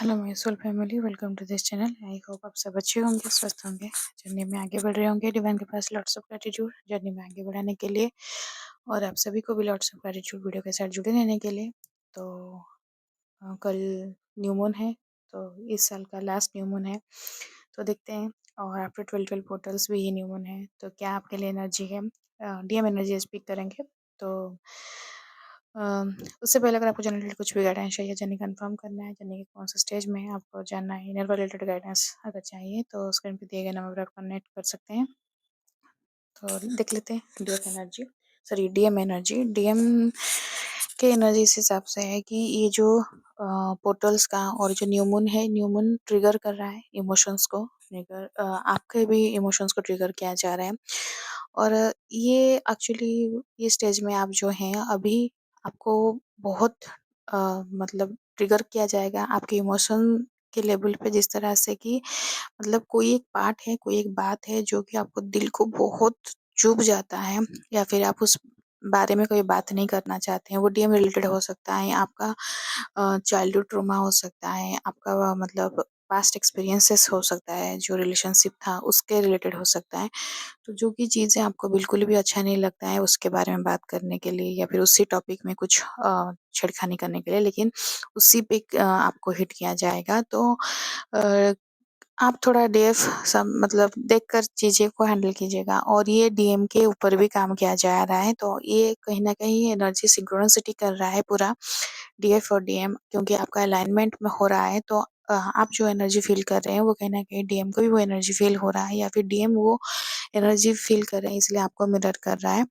Hello my soul family, welcome to this channel. I hope आप सब अच्छे होंगे, स्वस्थ होंगे, जर्नी में आगे बढ़ रहे होंगे। डिवाइन के पास लॉट्स ऑफ ग्रेटिट्यूड जर्नी में आगे बढ़ाने के लिए, और आप सभी को भी लॉट्स ऑफ ग्रेटिट्यूड वीडियो के साथ जुड़े रहने के लिए। तो कल न्यू मून है, तो इस साल का लास्ट न्यू मून है, तो देखते हैं। और आफ्टर 12 पोर्टल्स भी ये न्यू मून है, तो क्या आपके लिए एनर्जी है। डीएम एनर्जी स्पीक करेंगे। तो उससे पहले अगर आपको जनरल कुछ भी गाइडेंस चाहिए, जर्नी कंफर्म करना है, जर्नी के कौन सा स्टेज में है, आपको जानना है, इनर रिलेटेड गाइडेंस अगर चाहिए तो स्क्रीन पे दिए गए नंबर पर आप कनेक्ट कर सकते हैं। तो देख लेते हैं DM energy, sorry DM energy. DM के एनर्जी इस हिसाब से है कि ये जो पोर्टल्स का और जो न्यू मून है, न्यू मून ट्रिगर कर रहा है इमोशंस को, ट्रिगर आपके भी इमोशंस को ट्रिगर किया जा रहा है। और ये एक्चुअली ये स्टेज में आप जो हैं अभी, आपको बहुत मतलब ट्रिगर किया जाएगा आपके इमोशन के लेवल पे, जिस तरह से कि मतलब कोई एक पार्ट है, कोई एक बात है जो कि आपको दिल को बहुत चुभ जाता है, या फिर आप उस बारे में कोई बात नहीं करना चाहते हैं। वो डीएम रिलेटेड हो सकता है, आपका चाइल्डहुड ट्रॉमा हो सकता है, आपका मतलब पास्ट एक्सपीरियंसेस हो सकता है, जो रिलेशनशिप था उसके रिलेटेड हो सकता है। तो जो कि चीज़ें आपको बिल्कुल भी अच्छा नहीं लगता है उसके बारे में बात करने के लिए, या फिर उसी टॉपिक में कुछ छेड़खानी करने के लिए, लेकिन उसी पे आपको हिट किया जाएगा। तो अ, आप थोड़ा डेफ सब मतलब देखकर चीज़ें को हैंडल कीजिएगा। और ये डीएम के ऊपर भी काम किया जा रहा है, तो ये कहीं न कहीं एनर्जी सिंक्रोनिसिटी कर रहा है पूरा डीएफ और डीएम, क्योंकि आपका अलाइनमेंट में हो रहा है। तो आप जो एनर्जी फ़ील कर रहे हैं वो कहीं न कहीं डीएम को भी वो एनर्जी फ़ील हो रहा है, या फिर डीएम वो एनर्जी फ़ील कर रहे हैं इसलिए आपको मिरर कर रहा है।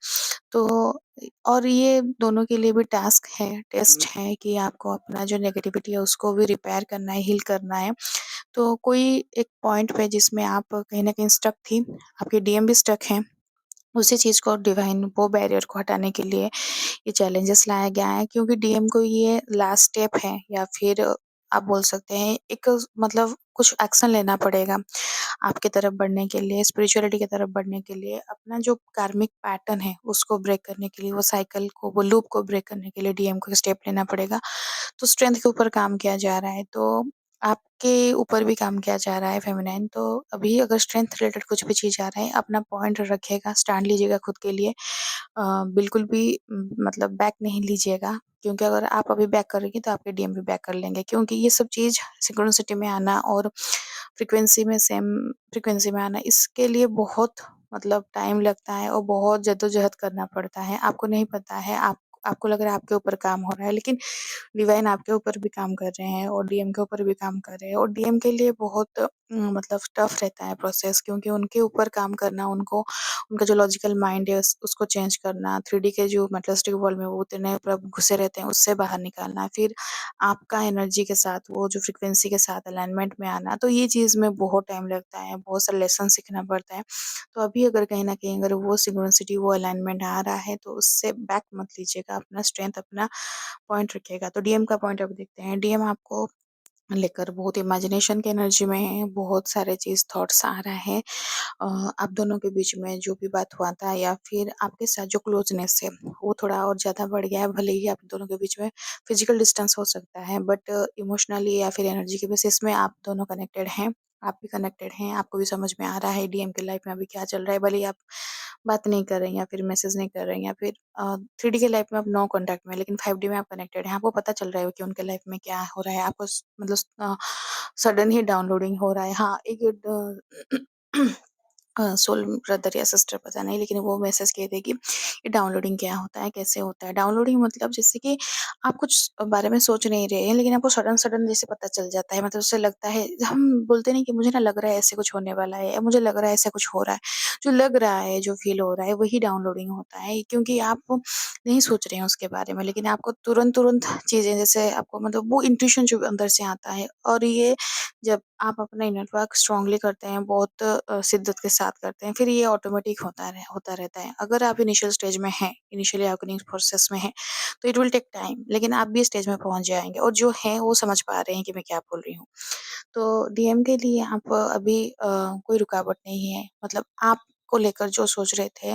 तो और ये दोनों के लिए भी टास्क है, टेस्ट है कि आपको अपना जो नेगेटिविटी है उसको भी रिपेयर करना है, हील करना है। तो कोई एक पॉइंट पे जिसमें आप कहीं न कहीं स्टक थी, आपके डीएम भी स्टक हैं, उसी चीज़ को डिवाइन वो बैरियर को हटाने के लिए ये चैलेंजेस लाया गया है, क्योंकि डीएम को ये लास्ट स्टेप है, या फिर आप बोल सकते हैं एक मतलब कुछ एक्शन लेना पड़ेगा आपकी तरफ बढ़ने के लिए, स्पिरिचुअलिटी की तरफ बढ़ने के लिए, अपना जो कार्मिक पैटर्न है उसको ब्रेक करने के लिए, वो साइकिल को, वो लूप को ब्रेक करने के लिए डीएम को स्टेप लेना पड़ेगा। तो स्ट्रेंथ के ऊपर काम किया जा रहा है, तो आपके ऊपर भी काम किया जा रहा है फेमिनाइन। तो अभी अगर स्ट्रेंथ रिलेटेड कुछ भी चीज़ आ रहा है, अपना पॉइंट रखिएगा, स्टैंड लीजिएगा खुद के लिए। बिल्कुल भी मतलब बैक नहीं लीजिएगा, क्योंकि अगर आप अभी बैक करेंगे तो आपके डीएम भी बैक कर लेंगे, क्योंकि ये सब चीज़ सिंक्रोनिसिटी में आना और फ्रीक्वेंसी में सेम फ्रीक्वेंसी में आना, इसके लिए बहुत मतलब टाइम लगता है और बहुत जद्दोजहद करना पड़ता है। आपको नहीं पता है, आपको लग रहा है आपके ऊपर काम हो रहा है, लेकिन डिवाइन आपके ऊपर भी काम कर रहे हैं और डीएम के ऊपर भी काम कर रहे हैं। और डीएम के लिए बहुत मतलब टफ रहता है प्रोसेस, क्योंकि उनके ऊपर काम करना, उनको उनका जो लॉजिकल माइंड है उसको चेंज करना, 3D के जो मेटलिस्टिक वर्ल्ड में वो उतने घुसे रहते हैं उससे बाहर निकालना, फिर आपका एनर्जी के साथ वो जो फ्रीक्वेंसी के साथ अलाइनमेंट में आना, तो ये चीज़ में बहुत टाइम लगता है, बहुत सारा लेसन सीखना पड़ता है। तो अभी अगर कहीं न कहीं अगर वो सिंक्रोनिसिटी, वो अलाइनमेंट आ रहा है, तो उससे बैक मत लीजिएगा, अपना स्ट्रेंथ, अपना पॉइंट रखिएगा। तो डीएम का पॉइंट अभी देखते हैं। डीएम आपको लेकर बहुत इमेजिनेशन की एनर्जी में है, बहुत सारे चीज़ थॉट्स आ रहा है। आप दोनों के बीच में जो भी बात हुआ था, या फिर आपके साथ जो क्लोज़नेस है वो थोड़ा और ज़्यादा बढ़ गया है। भले ही आप दोनों के बीच में फिज़िकल डिस्टेंस हो सकता है, बट इमोशनली या फिर एनर्जी के बेसिस में आप दोनों कनेक्टेड हैं। आप भी कनेक्टेड हैं, आपको भी समझ में आ रहा है डीएम की लाइफ़ में अभी क्या चल रहा है। भले ही आप बात नहीं कर रहे हैं, या फिर मैसेज नहीं कर रहे हैं, या फिर 3D के लाइफ़ में आप नो कॉन्टैक्ट में, लेकिन 5D में आप कनेक्टेड हैं। आपको पता चल रहा है कि उनके लाइफ़ में क्या हो रहा है। आपको मतलब सडन ही डाउनलोडिंग हो रहा है। हाँ, एक सोल ब्रदर या सिस्टर पता नहीं, लेकिन वो मैसेज किए थे कि ये डाउनलोडिंग क्या होता है, कैसे होता है? डाउनलोडिंग मतलब जैसे कि आप कुछ बारे में सोच नहीं रहे हैं, लेकिन आपको सडन-सडन जैसे पता चल जाता है। मतलब उससे लगता है, हम बोलते नहीं कि मुझे ना लग रहा है ऐसे कुछ होने वाला है, या मुझे लग रहा है ऐसा कुछ हो रहा है। जो लग रहा है, जो फ़ील हो रहा है, वही डाउनलोडिंग होता है, क्योंकि आप नहीं सोच रहे हैं उसके बारे में, लेकिन आपको तुरंत-तुरंत चीज़ें, जैसे आपको मतलब वो इंट्यूशन जो अंदर से आता है, और ये जब आप अपना इनर वर्क स्ट्रांगली करते हैं, बहुत शिद्दत के साथ करते हैं, फिर ये ऑटोमेटिक होता रहता है। अगर आप इनिशियल स्टेज में हैं, इनिशियली अवेकनिंग प्रोसेस में हैं, तो इट विल टेक टाइम, लेकिन आप भी स्टेज में पहुँच जाएँगे, और जो हैं वो समझ पा रहे हैं कि मैं क्या बोल रही हूँ। तो डीएम के लिए आप अभी कोई रुकावट नहीं है, मतलब आप को लेकर जो सोच रहे थे,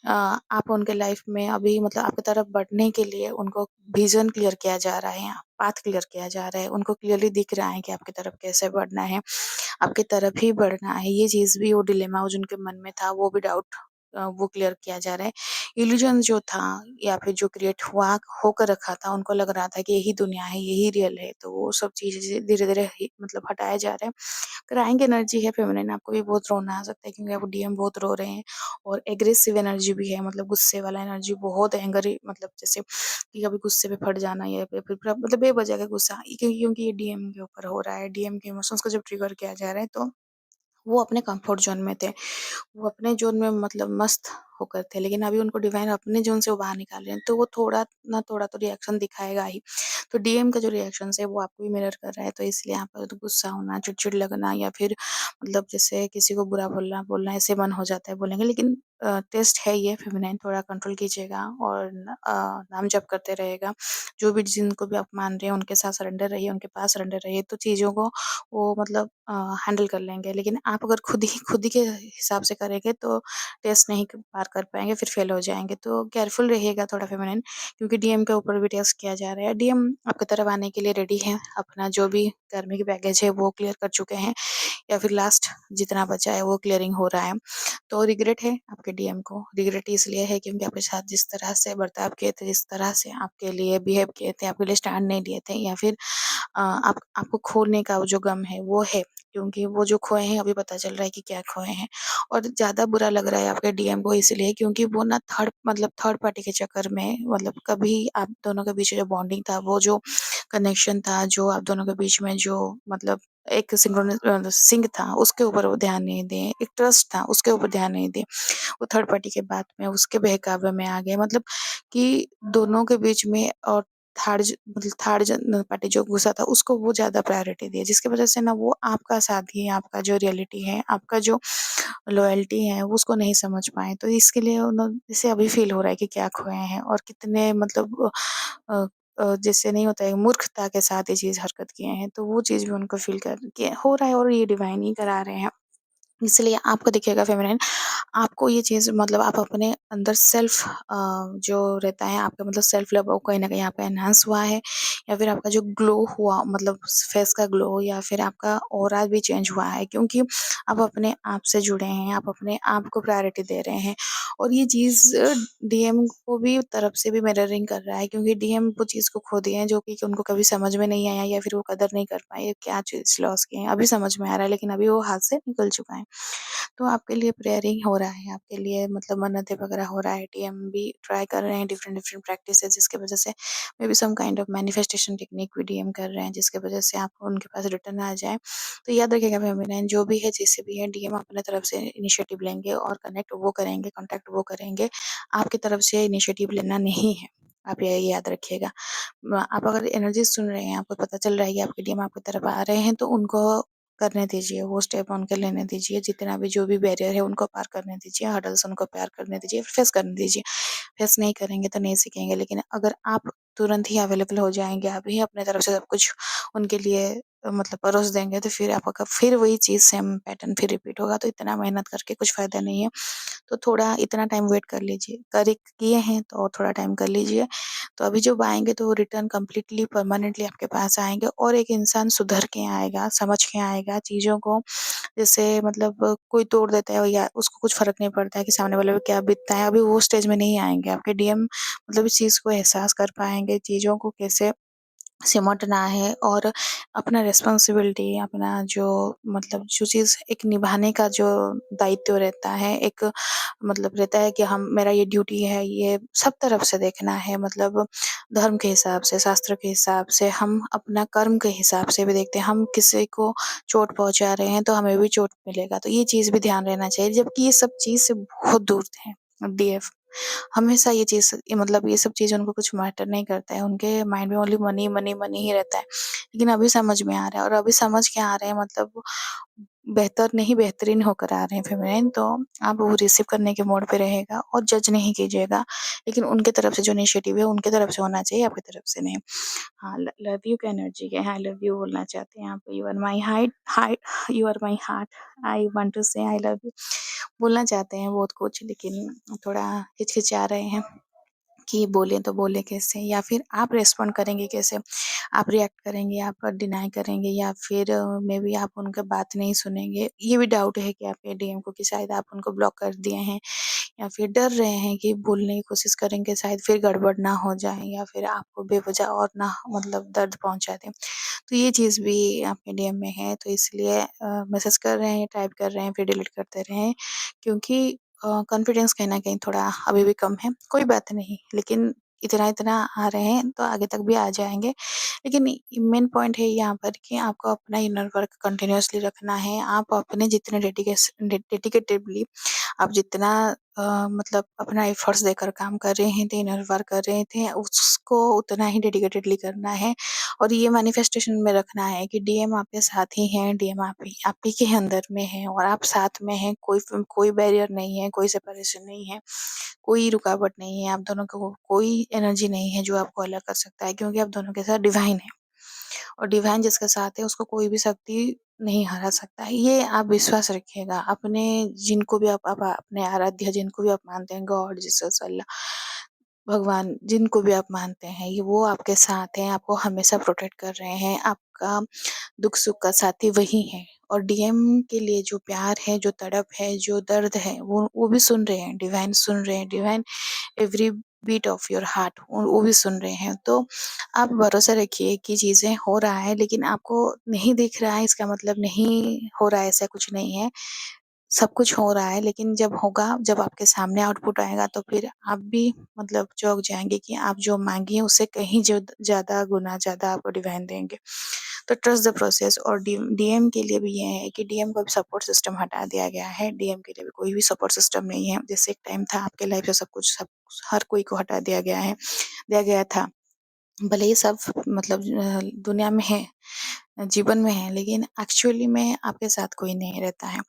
आप उनके लाइफ में अभी मतलब आपकी तरफ बढ़ने के लिए उनको विज़न क्लियर किया जा रहा है, पाथ क्लियर किया जा रहा है, उनको क्लियरली दिख रहा है कि आपकी तरफ कैसे बढ़ना है, आपकी तरफ ही बढ़ना है। ये चीज़ भी वो डिलेमा वो जो उनके मन में था, वो भी डाउट वो क्लियर किया जा रहा है। इल्यूज़न जो था या फिर जो क्रिएट हुआ होकर रखा था, उनको लग रहा था कि यही दुनिया है, यही रियल है, तो वो सब चीज़ें धीरे-धीरे ही मतलब हटाए जा रहे हैं। क्राइंग एनर्जी है फेमिनिन, आपको भी बहुत रोना आ सकता है क्योंकि आप डीएम बहुत रो रहे हैं, और एग्रेसिव एनर्जी भी है, मतलब गुस्से वाला एनर्जी बहुत एंग्री, मतलब जैसे कि कभी गुस्से पे फट जाना या फिर मतलब बेवजह का गुस्सा, क्योंकि ये डीएम के ऊपर हो रहा है, डीएम के इमोशंस को जब ट्रिगर किया जा रहा है, तो वो अपने कंफर्ट ज़ोन में थे। वो अपने ज़ोन में मतलब मस्त होकर थे, लेकिन अभी उनको डिवाइन अपने ज़ोन से वो बाहर निकाल रहे हैं, तो वो थोड़ा ना थोड़ा तो रिएक्शन दिखाएगा ही। तो डीएम का जो रिएक्शंस है वो आपको भी मिरर कर रहा है, तो इसलिए आपका तो गुस्सा होना, चिड़चिड़ लगना या फिर मतलब जैसे किसी को बुरा बोलना बोलना ऐसे मन हो जाता है बोलेंगे, लेकिन टेस्ट है ये फेमिनाइन, थोड़ा कंट्रोल कीजिएगा और नाम जप करते रहेगा। जो भी जिनको भी आप मान रहे हैं उनके साथ सरेंडर रहिए, उनके पास सरेंडर रहिए, तो चीज़ों को वो मतलब हैंडल कर लेंगे। लेकिन आप अगर खुद ही के हिसाब से करेंगे तो टेस्ट नहीं पार कर पाएँगे, फिर फेल हो जाएँगे। तो केयरफुल रहिएगा थोड़ा फेमिनिन, क्योंकि डीएम के ऊपर भी टेस्ट किया जा रहा है। डीएम आपकी तरफ आने के लिए रेडी है, अपना जो भी कार्मिक बैगेज है वो क्लियर कर चुके हैं, या फिर लास्ट जितना बचा है वो क्लियरिंग हो रहा है। तो रिग्रेट है आपके डीएम को, रिग्रेट इसलिए है क्योंकि आपके साथ जिस तरह से बर्ताव किए थे, जिस तरह से आपके लिए बिहेव किए थे, आपके लिए स्टैंड नहीं लिए थे, या फिर आपको खोने का वो जो गम है वो है, क्योंकि वो जो खोए हैं अभी पता चल रहा है कि क्या खोए हैं। और ज़्यादा बुरा लग रहा है आपके डीएम को इसलिए क्योंकि वो ना थर्ड पार्टी के चक्कर में, मतलब कभी आप दोनों के बीच जो बॉन्डिंग था, वो जो कनेक्शन था, जो आप दोनों के बीच में जो मतलब एक सिंक था, उसके ऊपर वो ध्यान नहीं दिए, एक ट्रस्ट था उसके ऊपर ध्यान नहीं दिए। वो थर्ड पार्टी के बात में उसके बहकावे में आ गए, मतलब कि दोनों के बीच में, और थर्ड जन पार्टी जो घुसा था उसको वो ज़्यादा प्रायोरिटी दी, जिसकी वज़ह से ना वो आपका साथी, आपका जो रियलिटी है, आपका जो लॉयल्टी है वो उसको नहीं समझ पाए। तो इसके लिए जैसे अभी फ़ील हो रहा है कि क्या खोए हैं और कितने मतलब अ जैसे नहीं होता है मूर्खता के साथ ये चीज़ हरकत किए हैं, तो वो चीज़ भी उनको फ़ील कर के हो रहा है, और ये डिवाइन ही करा रहे हैं। इसलिए आपको दिखेगा फेमिनिन, आपको ये चीज़ मतलब आप अपने अंदर सेल्फ जो रहता है आपका, मतलब सेल्फ लव वो कहीं न कहीं आपका एनहांस हुआ है, या फिर आपका जो ग्लो हुआ, मतलब फेस का ग्लो, या फिर आपका ऑरा भी चेंज हुआ है, क्योंकि आप अपने आप से जुड़े हैं, आप अपने आप को प्रायोरिटी दे रहे हैं। और ये चीज़ डीएम को भी तरफ से भी मिररिंग कर रहा है, क्योंकि डीएम वो चीज़ को खो दिए हैं जो कि उनको कभी समझ में नहीं आया, या फिर वो कदर नहीं कर पाए, क्या चीज़ लॉस किए हैं। अभी समझ में आ रहा है, लेकिन अभी वो हाथ से निकल चुका है। तो आपके लिए प्रेयरिंग हो रहा है, आपके लिए मतलब मन्नतें वगैरह हो रहा है, टीएम भी ट्राई कर रहे हैं डिफरेंट डिफरेंट प्रैक्टिसेस, जिसकी वजह से maybe some kind of manifestation technique भी डीएम कर रहे हैं, जिसकी वजह से आपको उनके पास रिटर्न आ जाए। तो याद रखिएगा फेमिनाइन, जो भी है जैसे भी है, डीएम अपने तरफ से इनिशिएटिव लेंगे और कनेक्ट वो करेंगे, कॉन्टैक्ट वो करेंगे, आपकी तरफ से इनिशिएटिव लेना नहीं है। आप यही याद रखिएगा। आप अगर एनर्जी सुन रहे हैं, आपको पता चल रहा है कि आपके डीएम आपकी तरफ आ रहे हैं, तो उनको करने दीजिए, वो स्टेप उनके लेने दीजिए, जितना भी जो भी बैरियर है उनको पार करने दीजिए, हर्डल्स उनको पार करने दीजिए, फेस करने दीजिए। फेस नहीं करेंगे तो नहीं सीखेंगे, लेकिन अगर आप तुरंत ही अवेलेबल हो जाएँगे, आप ही अपने तरफ से सब कुछ उनके लिए मतलब परोस देंगे, तो फिर आपका फिर वही चीज़ सेम पैटर्न फिर रिपीट होगा, तो इतना मेहनत करके कुछ फ़ायदा नहीं है। तो थोड़ा इतना टाइम वेट कर लीजिए, किए हैं तो और थोड़ा टाइम कर लीजिए। तो अभी जब आएँगे तो वो रिटर्न कंप्लीटली परमानेंटली आपके पास आएँगे, और एक इंसान सुधर के आएगा, समझ के आएगा चीज़ों को। जैसे मतलब कोई तोड़ देता है या उसको कुछ फ़र्क नहीं पड़ता है कि सामने वाले पे क्या बीतता है, अभी वो स्टेज में नहीं आएँगे। आपके डीएम मतलब इस चीज़ को एहसास कर पाएँगे, चीज़ों को कैसे सिमटना है, और अपना रिस्पॉन्सिबिलिटी, अपना जो मतलब जो चीज़ एक निभाने का जो दायित्व रहता है, एक मतलब रहता है कि हम मेरा ये ड्यूटी है, ये सब तरफ से देखना है, मतलब धर्म के हिसाब से, शास्त्र के हिसाब से, हम अपना कर्म के हिसाब से भी देखते हैं। हम किसी को चोट पहुँचा रहे हैं तो हमें भी चोट मिलेगा, तो ये चीज़ भी ध्यान रहना चाहिए, जबकि ये सब चीज़ से बहुत दूर है डीएफ। हमेशा ये मतलब ये सब चीज़ उनको कुछ मैटर नहीं करता है, उनके माइंड में ओनली मनी, मनी, मनी ही रहता है। लेकिन अभी समझ में आ रहा है, और अभी समझ के आ रहे हैं, मतलब बेहतर नहीं बेहतरीन होकर आ रहे हैं फेमिनाइन, तो आप वो रिसीव करने के मोड पे रहेगा और जज नहीं कीजिएगा। लेकिन उनके तरफ से जो इनिशिएटिव है उनके तरफ से होना चाहिए, आपकी तरफ से नहीं। हाँ, लव यू की एनर्जी है, आई लव यू बोलना चाहते हैं आप। You are my you are my heart, I want to say I love you बोलना चाहते हैं बहुत कुछ, लेकिन थोड़ा हिचकिचा रहे हैं कि बोलें तो बोले कैसे, या फिर आप रिस्पॉन्ड करेंगे कैसे, आप रिएक्ट करेंगे, आप डिनाई करेंगे, या फिर मे बी आप उनका बात नहीं सुनेंगे। ये भी डाउट है कि आपके डीएम को कि शायद आप उनको ब्लॉक कर दिए हैं, या फिर डर रहे हैं कि बोलने की कोशिश करेंगे शायद फिर गड़बड़ ना हो जाए, या फिर आपको बेवजह और ना मतलब दर्द पहुंचा दें। तो ये चीज़ भी आपके डीएम में है, तो इसलिए मैसेज कर रहे हैं, टाइप कर रहे हैं, फिर डिलीट करते रहे हैं, क्योंकि कॉन्फिडेंस कहीं न कहीं थोड़ा अभी भी कम है। कोई बात नहीं, लेकिन इतना-इतना आ रहे हैं तो आगे तक भी आ जाएँगे। लेकिन मेन पॉइंट है यहाँ पर कि आपको अपना इनर वर्क कंटिन्यूअसली रखना है। आप अपने जितने डेडिकेटेडली आप जितना मतलब अपना एफर्ट्स देकर काम कर रहे हैं थे, इनर वर्क कर रहे थे, उसको उतना ही डेडिकेटेडली करना है। और ये मैनिफेस्टेशन में रखना है कि डीएम आपके साथ ही हैं, डीएम आप ही के अंदर में है और आप साथ में हैं। कोई बैरियर नहीं है, कोई सेपरेशन नहीं है, कोई रुकावट नहीं है। आप दोनों को कोई एनर्जी नहीं है जो आपको अलग कर सकता है, क्योंकि आप दोनों के साथ डिवाइन है, और डिवाइन जिसके साथ है उसको कोई भी शक्ति नहीं हरा सकता है। ये आप विश्वास रखिएगा। अपने जिनको भी आप अपने आराध्य जिनको भी आप मानते हैं, गॉड, जीसस, अल्लाह, भगवान, जिनको भी आप मानते हैं, ये वो आपके साथ हैं, आपको हमेशा प्रोटेक्ट कर रहे हैं। आपका दुख-सुख का साथी वही है। और डीएम के लिए जो प्यार है, जो तड़प है, जो दर्द है, वो भी सुन रहे हैं, डिवाइन सुन रहे हैं। Divine every beat of your heart वो भी सुन रहे हैं। तो आप भरोसा रखिए कि चीज़ें हो रहा है, लेकिन आपको नहीं दिख रहा है इसका मतलब नहीं हो रहा है, ऐसा कुछ नहीं है। सब कुछ हो रहा है, लेकिन जब होगा, जब आपके सामने आउटपुट आएगा तो फिर आप भी मतलब चौंक जाएँगे कि आप जो माँगिए उससे कहीं ज़्यादा गुना ज़्यादा आपको डिवाइन देंगे। तो ट्रस्ट द प्रोसेस। और डीएम के लिए भी ये है कि डीएम का भी सपोर्ट सिस्टम हटा दिया गया है। डीएम के लिए भी कोई भी सपोर्ट सिस्टम नहीं है। जैसे एक टाइम था आपके लाइफ से सब हर कोई को हटा दिया गया था। भले ही सब मतलब दुनिया में है, जीवन में है, लेकिन एक्चुअली में आपके साथ कोई नहीं रहता है।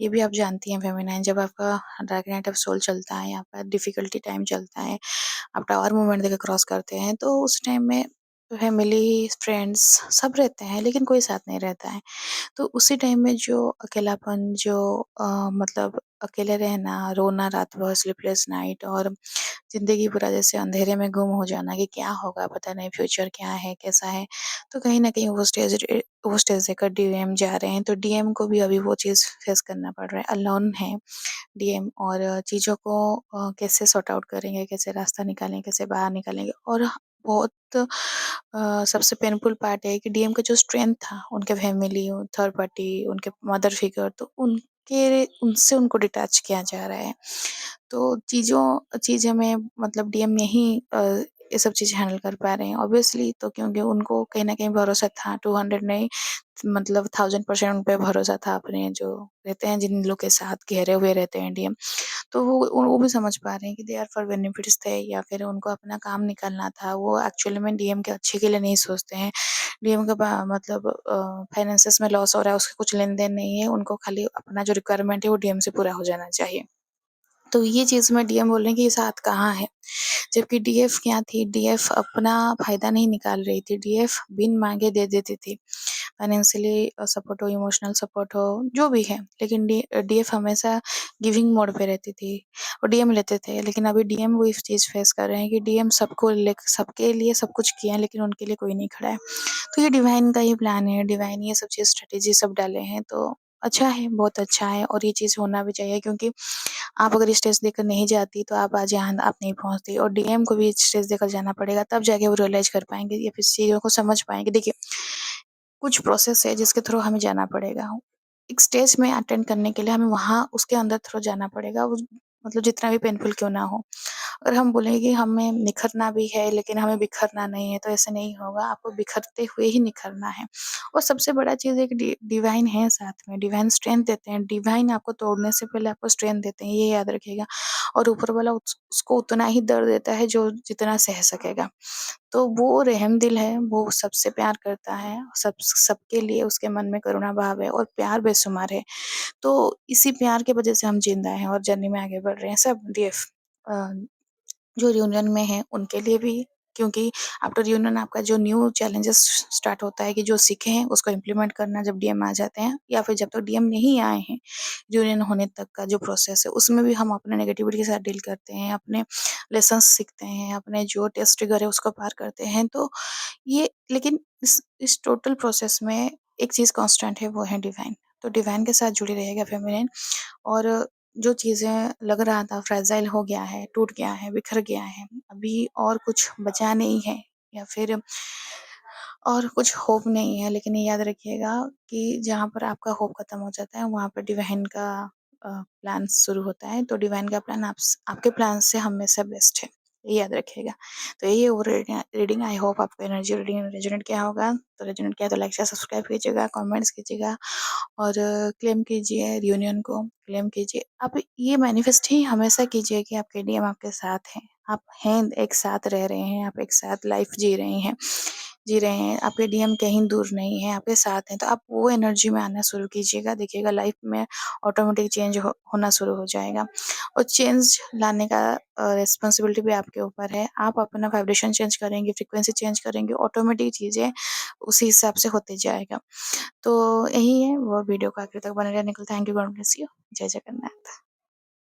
ये भी आप जानती हैं फेमिनाइन, जब आपका डार्क नाइट ऑफ सोल चलता है, आपका डिफ़िकल्टी टाइम चलता है, आप टावर मूवमेंट देकर क्रॉस करते हैं, तो उस टाइम में फैमिली, फ्रेंड्स सब रहते हैं, लेकिन कोई साथ नहीं रहता है। तो उसी टाइम में जो अकेलापन, जो मतलब अकेले रहना, रोना रात भर, स्लीपलेस नाइट, और ज़िंदगी पूरा जैसे अंधेरे में गुम हो जाना कि क्या होगा पता नहीं, फ्यूचर क्या है, कैसा है। तो कहीं न कहीं वो स्टेज देकर डीएम जा रहे हैं, तो डीएम को भी अभी वो चीज़ फेस करना पड़ रहा है। अलोन है डीएम, और चीज़ों को कैसे सॉर्ट आउट करेंगे, कैसे रास्ता निकालेंगे, कैसे बाहर निकालेंगे। और बहुत सबसे पेनफुल पार्ट है कि डीएम का जो स्ट्रेंथ था, उनके फैमिली, थर्ड पार्टी, उनके मदर फिगर, तो उनसे उनको डिटैच किया जा रहा है। तो चीज़ें में मतलब डीएम नहीं ये सब चीज़ें हैंडल कर पा रहे हैं ऑब्वियसली, तो क्योंकि उनको कहीं न कहीं भरोसा था, 200 नहीं मतलब 1000% उन पे भरोसा था, अपने जो रहते हैं, जिन लोग के साथ घेरे हुए रहते हैं डीएम। तो वो भी समझ पा रहे हैं कि दे आर फॉर बेनिफिट्स थे, या फिर उनको अपना काम निकालना था। वो एक्चुअली में डीएम के अच्छे के लिए नहीं सोचते हैं। डीएम का मतलब फाइनेंसेस में लॉस हो रहा है, उसका कुछ लेन-देन नहीं है। उनको खाली अपना जो रिक्वायरमेंट है वो डीएम से पूरा हो जाना चाहिए। तो ये चीज़ में डीएम बोल रहे हैं कि ये साथ कहाँ है? जबकि डीएफ क्या थी, डीएफ अपना फ़ायदा नहीं निकाल रही थी, डीएफ बिन माँगे दे देती थी। फाइनेंशियली सपोर्ट हो, इमोशनल सपोर्ट हो, जो भी है, लेकिन डीएफ हमेशा गिविंग मोड पे रहती थी और डीएम लेते थे। लेकिन अभी डीएम वो इस चीज़ फेस कर रहे हैं कि डीएम सबके लिए सब कुछ किया है, लेकिन उनके लिए कोई नहीं खड़ा है। तो ये डिवाइन का ही प्लान है, डिवाइन ये सब चीज़ स्ट्रैटेजी सब डाले हैं, तो अच्छा है, बहुत अच्छा है, और ये चीज़ होना भी चाहिए, क्योंकि आप अगर स्टेज देकर नहीं जाती तो आप आज यहाँ आप नहीं पहुँचती, और डीएम को भी स्टेज देकर जाना पड़ेगा, तब जाके वो रियलाइज़ कर पाएँगे या फिर चीज़ों को समझ पाएँगे। देखिए, कुछ प्रोसेस है जिसके थ्रू हमें जाना पड़ेगा। एक स्टेज में अटेंड करने के लिए हमें वहाँ उसके अंदर थ्रू जाना पड़ेगा, वो मतलब जितना भी पेनफुल क्यों ना हो। और हम बोलेंगे कि हमें निखरना भी है लेकिन हमें बिखरना नहीं है, तो ऐसे नहीं होगा, आपको बिखरते हुए ही निखरना है। और सबसे बड़ा चीज़ एक डिवाइन है साथ में, डिवाइन स्ट्रेंथ देते हैं, डिवाइन आपको तोड़ने से पहले आपको स्ट्रेंथ देते हैं, ये याद रखिएगा। और ऊपर वाला उसको उतना ही दर्द देता है जो जितना सह सकेगा। तो वो रहमदिल है, वो सबसे प्यार करता है, सबके लिए उसके मन में करुणा भाव है और प्यार बेशुमार है। तो इसी प्यार की वजह से हम ज़िंदा हैं और जर्नी में आगे बढ़ रहे हैं। सब डीएफ अ, जो रियूनियन में हैं उनके लिए भी, क्योंकि आफ्टर रियूनियन आपका जो न्यू चैलेंजेस स्टार्ट होता है कि जो सीखे हैं उसको इम्प्लीमेंट करना जब डीएम आ जाते हैं, या फिर जब तक डीएम नहीं आए हैं, रियूनियन होने तक का जो प्रोसेस है उसमें भी हम अपने नेगेटिविटी के साथ डील करते हैं, अपने लेसन्स सीखते हैं, अपने जो टेस्ट ट्रिगर है उसको पार करते हैं। तो ये लेकिन इस टोटल प्रोसेस में एक चीज़ कांस्टेंट है, वो है डिवाइन। तो डिवाइन के साथ जुड़ी रहेगा फेमिनिन। और जो चीज़ें लग रहा था फ्रेजाइल हो गया है, टूट गया है, बिखर गया है, अभी और कुछ बचा नहीं है, या फिर और कुछ होप नहीं है, लेकिन ये याद रखिएगा कि जहाँ पर आपका होप खत्म हो जाता है वहाँ पर डिवाइन का प्लान शुरू होता है। तो डिवाइन का प्लान आपके प्लान से हमेशा बेस्ट है, ये याद रखिएगा। तो यही ओवर रीडिंग, आई होप आपको एनर्जी रीडिंग रेजोनेट किया होगा। तो रेजोनेट किया तो लाइक शेयर सब्सक्राइब कीजिएगा, कमेंट्स कीजिएगा और क्लेम कीजिए, रियूनियन को क्लेम कीजिए। आप ये मैनिफेस्ट ही हमेशा कीजिए कि आपके डीएम आपके साथ हैं, आप हैं, एक साथ रह रहे हैं, आप एक साथ लाइफ जी रहे हैं, आपके डीएम कहीं दूर नहीं है, आपके साथ हैं। तो आप वो एनर्जी में आना शुरू कीजिएगा, देखिएगा लाइफ में ऑटोमेटिक चेंज होना शुरू हो जाएगा। और चेंज लाने का रिस्पॉन्सिबिलिटी भी आपके ऊपर है। आप अपना वाइब्रेशन चेंज करेंगे, फ्रीक्वेंसी चेंज करेंगे, ऑटोमेटिक चीज़ें उसी हिसाब से होते जाएगा। तो यही है, वो वीडियो को आखिर तक बने रहने के लिए thank you, God bless you. जय जगन्नाथ।